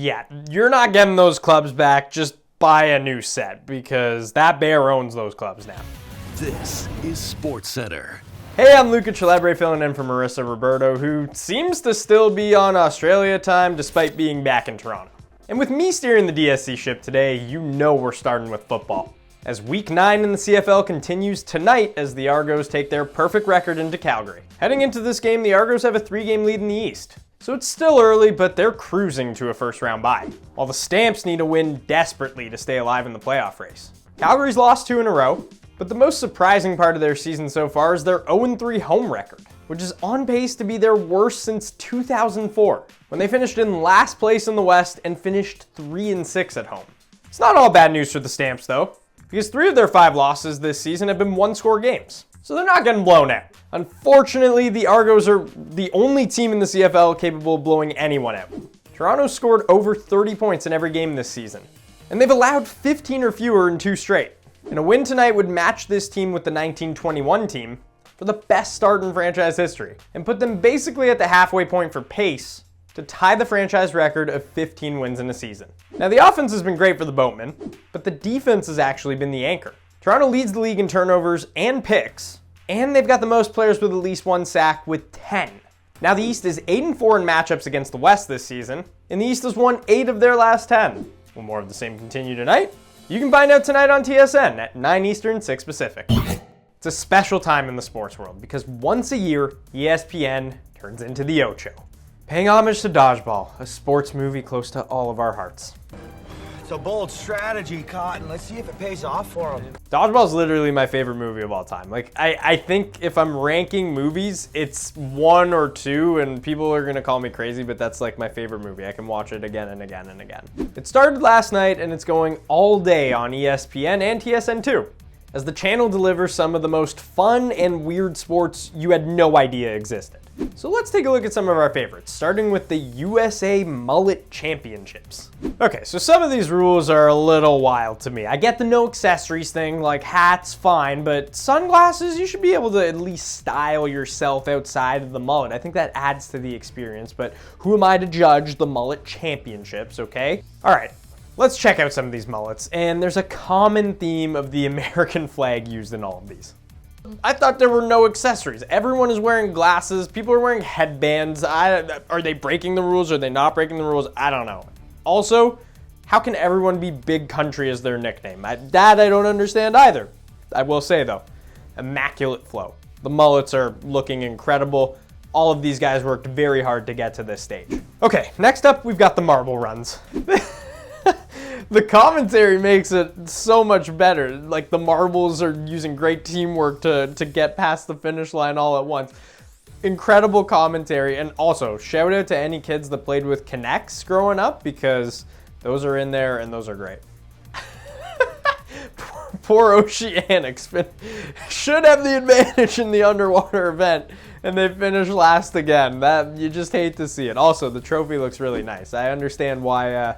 yeah, you're not getting those clubs back. Just buy a new set because that bear owns those clubs now. This is Sportscentre. Hey, I'm Luca Celebre filling in for Marissa Roberto, who seems to still be on Australia time despite being back in Toronto. And with me steering the DSC ship today, you know we're starting with football. As Week 9 in the CFL continues tonight as the Argos take their perfect record into Calgary. Heading into this game, the Argos have a 3-game lead in the East. So it's still early, but they're cruising to a first-round bye, while the Stamps need a win desperately to stay alive in the playoff race. Calgary's lost 2 in a row, but the most surprising part of their season so far is their 0-3 home record, which is on pace to be their worst since 2004, when they finished in last place in the West and finished 3-6 at home. It's not all bad news for the Stamps though, because 3 of their 5 losses this season have been one-score games, so they're not getting blown out. Unfortunately, the Argos are the only team in the CFL capable of blowing anyone out. Toronto scored over 30 points in every game this season, and they've allowed 15 or fewer in 2 straight. And a win tonight would match this team with the 1921 team for the best start in franchise history, and put them basically at the halfway point for pace to tie the franchise record of 15 wins in a season. Now the offense has been great for the Boatmen, but the defense has actually been the anchor. Toronto leads the league in turnovers and picks, and they've got the most players with at least 1 sack with 10. Now the East is 8-4 in matchups against the West this season, and the East has won 8 of their last 10. Will more of the same continue tonight? You can find out tonight on TSN at 9 Eastern, 6 Pacific. It's a special time in the sports world because once a year, ESPN turns into the Ocho, paying homage to Dodgeball, a sports movie close to all of our hearts. It's a bold strategy, Cotton. Let's see if it pays off for him. Dodgeball is literally my favorite movie of all time. Like, I think if I'm ranking movies, it's 1 or 2, and people are gonna call me crazy, but that's like my favorite movie. I can watch it again and again and again. It started last night, and it's going all day on ESPN and TSN2, as the channel delivers some of the most fun and weird sports you had no idea existed. So let's take a look at some of our favorites, starting with the USA Mullet Championships. Okay, so some of these rules are a little wild to me. I get the no accessories thing, like hats, fine, but sunglasses, you should be able to at least style yourself outside of the mullet. I think that adds to the experience, but who am I to judge the Mullet Championships, okay? All right, let's check out some of these mullets, and there's a common theme of the American flag used in all of these. I thought there were no accessories. Everyone is wearing glasses. People are wearing headbands. Are they breaking the rules? Are they not breaking the rules? I don't know. Also, how can everyone be Big Country as their nickname? That I don't understand either. I will say though, immaculate flow. The mullets are looking incredible. All of these guys worked very hard to get to this stage. Okay, next up we've got the marble runs. The commentary makes it so much better. Like the marbles are using great teamwork to get past the finish line all at once. Incredible commentary, and also shout out to any kids that played with Kinects growing up because those are in there and those are great. Poor Oceanics should have the advantage in the underwater event, and they finished last again. That you just hate to see it. Also, the trophy looks really nice. I understand why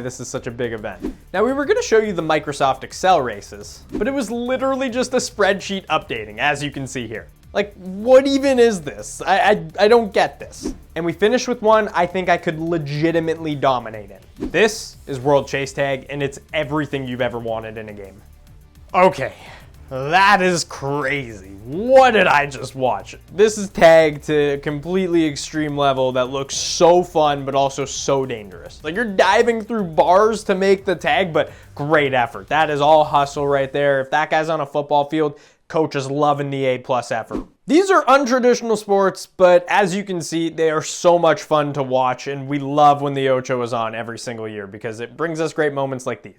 this is such a big event. Now, we were going to show you the Microsoft Excel races, but it was literally just a spreadsheet updating, as you can see here. Like, what even is this? I don't get this. And we finished with one I think I could legitimately dominate in. This is World Chase Tag, and it's everything you've ever wanted in a game. Okay, that is crazy. What did I just watch? This is tag to a completely extreme level that looks so fun, but also so dangerous. Like you're diving through bars to make the tag, but great effort. That is all hustle right there. If that guy's on a football field, coach is loving the A+ effort. These are untraditional sports, but as you can see, they are so much fun to watch, and we love when the Ocho is on every single year because it brings us great moments like these.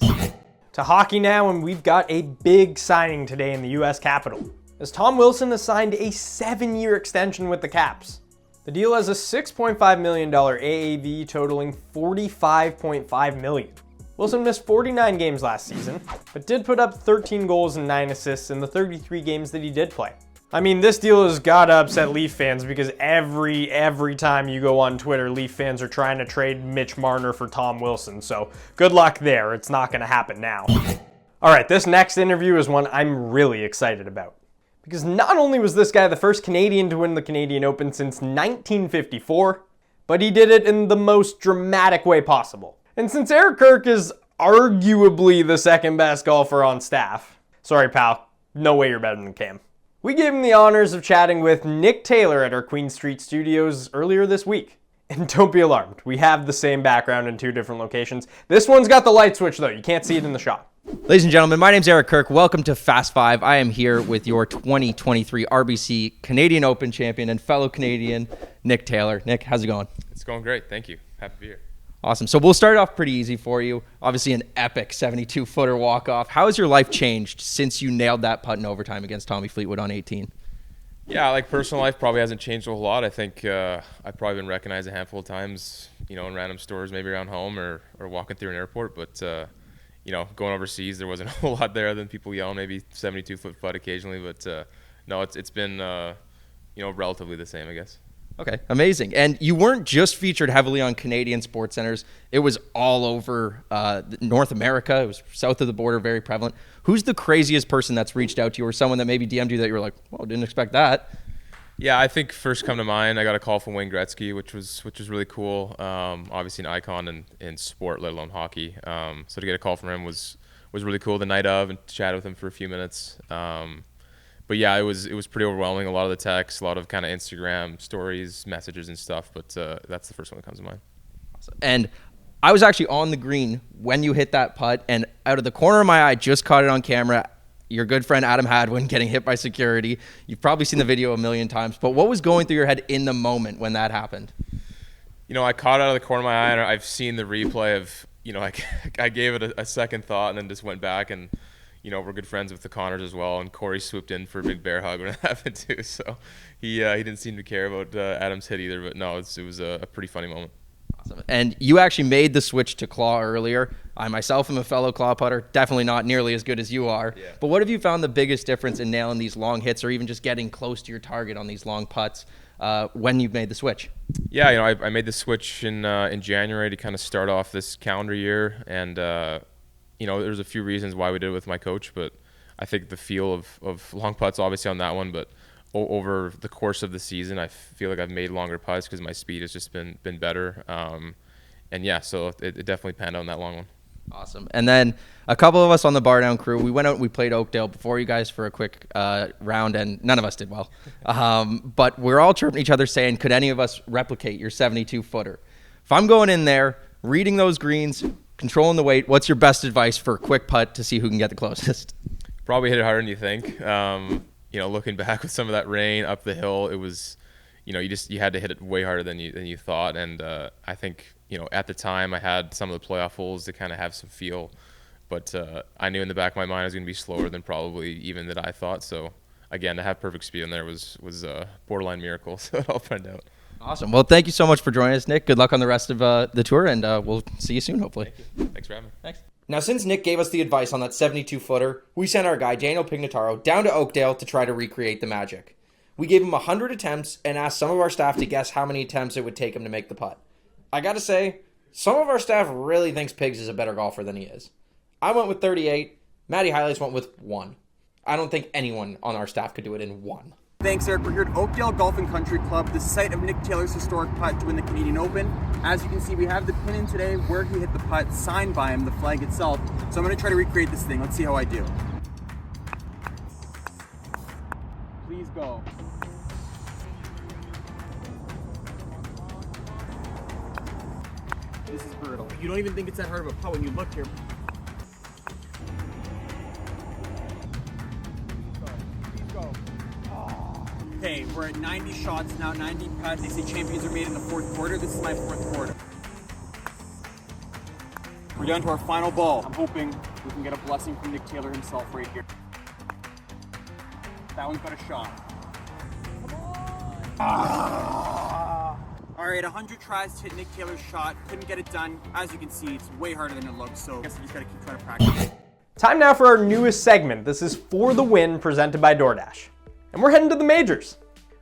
To hockey now, and we've got a big signing today in the US Capitol, as Tom Wilson has signed a 7-year extension with the Caps. The deal has a $6.5 million AAV totaling $45.5 million. Wilson missed 49 games last season, but did put up 13 goals and 9 assists in the 33 games that he did play. I mean, this deal has got to upset Leaf fans because every time you go on Twitter, Leaf fans are trying to trade Mitch Marner for Tom Wilson. So good luck there. It's not going to happen now. All right, this next interview is one I'm really excited about. Because not only was this guy the first Canadian to win the Canadian Open since 1954, but he did it in the most dramatic way possible. And since Eric Kirk is arguably the second best golfer on staff, sorry pal, no way you're better than Cam. We gave him the honors of chatting with Nick Taylor at our Queen Street studios earlier this week. And don't be alarmed, we have the same background in two different locations. This one's got the light switch though, you can't see it in the shot. Ladies and gentlemen, my name's Eric Kirk. Welcome to Fast Five. I am here with your 2023 RBC Canadian Open champion and fellow Canadian, Nick Taylor. Nick, how's it going? It's going great. Thank you. Happy to be here. Awesome. So we'll start off pretty easy for you. Obviously an epic 72-footer walk-off. How has your life changed since you nailed that putt in overtime against Tommy Fleetwood on 18? Yeah, like personal life probably hasn't changed a whole lot. I think I've probably been recognized a handful of times, in random stores, maybe around home or walking through an airport. But, going overseas, there wasn't a whole lot there than people yelling, maybe 72-foot putt occasionally. But, no, it's been, relatively the same, I guess. Okay, amazing. And you weren't just featured heavily on Canadian Sportscentres. It was all over North America. It was south of the border, very prevalent. Who's the craziest person that's reached out to you, or someone that maybe DM'd you that you were like, well, didn't expect that? Yeah, I think first come to mind, I got a call from Wayne Gretzky, which was really cool. Obviously an icon in sport, let alone hockey. So to get a call from him was really cool the night of, and chatted with him for a few minutes. But yeah, it was pretty overwhelming. A lot of the texts, a lot of kind of Instagram stories, messages and stuff. But that's the first one that comes to mind. And I was actually on the green when you hit that putt, and out of the corner of my eye, just caught it on camera. Your good friend Adam Hadwin getting hit by security. You've probably seen the video a million times, but what was going through your head in the moment when that happened? I caught it out of the corner of my eye, and I've seen the replay of, I gave it a second thought and then just went back and, we're good friends with the Connors as well, and Corey swooped in for a big bear hug when it happened too. So he didn't seem to care about Adam's hit either. But no, it was a pretty funny moment. Awesome. And you actually made the switch to claw earlier. I myself am a fellow claw putter, definitely not nearly as good as you are. Yeah. But what have you found the biggest difference in nailing these long hits, or even just getting close to your target on these long putts when you've made the switch? Yeah, I made the switch in January to kind of start off this calendar year, and there's a few reasons why we did it with my coach, but I think the feel of long putts, obviously on that one, but over the course of the season, I feel like I've made longer putts because my speed has just been better. And yeah, so it definitely panned out on that long one. Awesome. And then a couple of us on the bar down crew, we went out and we played Oakdale before you guys for a quick round, and none of us did well. But we're all chirping each other saying, could any of us replicate your 72-footer? If I'm going in there, reading those greens, controlling the weight, what's your best advice for a quick putt to see who can get the closest? Probably hit it harder than you think. Looking back with some of that rain up the hill, it was, you had to hit it way harder than you thought. And I think, at the time I had some of the playoff holes to kind of have some feel, but I knew in the back of my mind I was going to be slower than probably even that I thought. So again, to have perfect speed in there was a borderline miracle. So it all panned out. Awesome. Well, thank you so much for joining us, Nick. Good luck on the rest of the tour, and we'll see you soon, hopefully. Thank you. Thanks for having me. Thanks. Now, since Nick gave us the advice on that 72-footer, we sent our guy, Daniel Pignataro, down to Oakdale to try to recreate the magic. We gave him 100 attempts and asked some of our staff to guess how many attempts it would take him to make the putt. I gotta say, some of our staff really thinks Pigs is a better golfer than he is. I went with 38. Matty Highlights went with 1. I don't think anyone on our staff could do it in 1. Thanks, Eric. We're here at Oakdale Golf and Country Club, the site of Nick Taylor's historic putt to win the Canadian Open. As you can see, we have the pin in today where he hit the putt, signed by him, the flag itself. So I'm going to try to recreate this thing. Let's see how I do. Please go. This is brutal. You don't even think it's that hard of a putt when you look here. Please go. Okay, we're at 90 shots now, 90 putts. They say champions are made in the fourth quarter. This is my fourth quarter. We're down to our final ball. I'm hoping we can get a blessing from Nick Taylor himself right here. That one's got a shot. Come on! All right, 100 tries to hit Nick Taylor's shot. Couldn't get it done. As you can see, it's way harder than it looks, so I guess I just gotta keep trying to practice. Time now for our newest segment. This is For the Win, presented by DoorDash. And we're heading to the majors,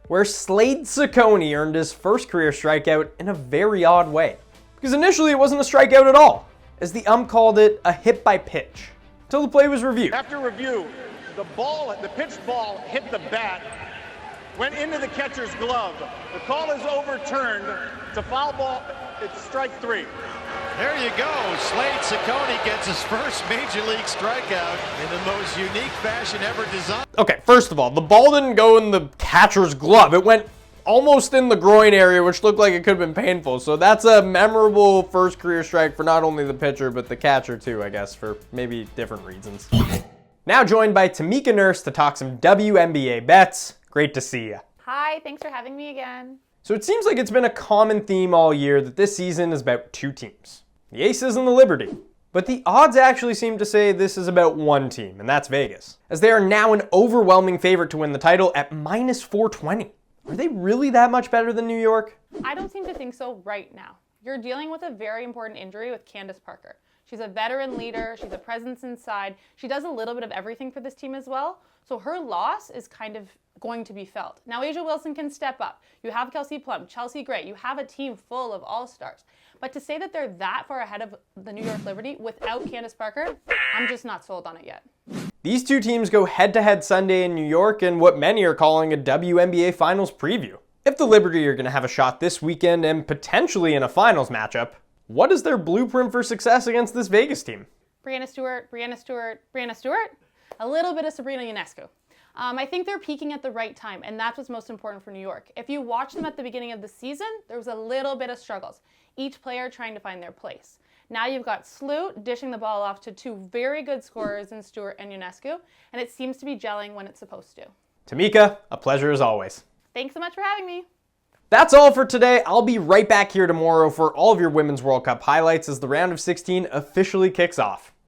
where Slade Ciccone earned his first career strikeout in a very odd way. Because initially it wasn't a strikeout at all, as the ump called it a hit by pitch, until the play was reviewed. After review, the pitched ball hit the bat, went into the catcher's glove. The call is overturned. It's a foul ball. It's strike 3. There you go. Slade Ciccone gets his first major league strikeout in the most unique fashion ever designed. Okay, first of all, the ball didn't go in the catcher's glove. It went almost in the groin area, which looked like it could have been painful. So that's a memorable first career strike for not only the pitcher, but the catcher too, I guess, for maybe different reasons. Now joined by Tamika Nurse to talk some WNBA bets. Great to see you. Hi, thanks for having me again. So it seems like it's been a common theme all year that this season is about two teams, the Aces and the Liberty. But the odds actually seem to say this is about one team, and that's Vegas, as they are now an overwhelming favorite to win the title at minus 420. Are they really that much better than New York? I don't seem to think so right now. You're dealing with a very important injury with Candace Parker. She's a veteran leader, she's a presence inside, she does a little bit of everything for this team as well, so her loss is kind of going to be felt. Now Asia Wilson can step up. You have Kelsey Plum, Chelsea Gray, you have a team full of all-stars. But to say that they're that far ahead of the New York Liberty without Candace Parker, I'm just not sold on it yet. These two teams go head-to-head Sunday in New York in what many are calling a WNBA Finals preview. If the Liberty are going to have a shot this weekend and potentially in a finals matchup, what is their blueprint for success against this Vegas team? Breanna Stewart. A little bit of Sabrina Ionescu. I think they're peaking at the right time, and that's what's most important for New York. If you watch them at the beginning of the season, there was a little bit of struggles. Each player trying to find their place. Now you've got Sloot dishing the ball off to two very good scorers in Stewart and Ionescu, and it seems to be gelling when it's supposed to. Tamika, a pleasure as always. Thanks so much for having me. That's all for today. I'll be right back here tomorrow for all of your Women's World Cup highlights as the round of 16 officially kicks off.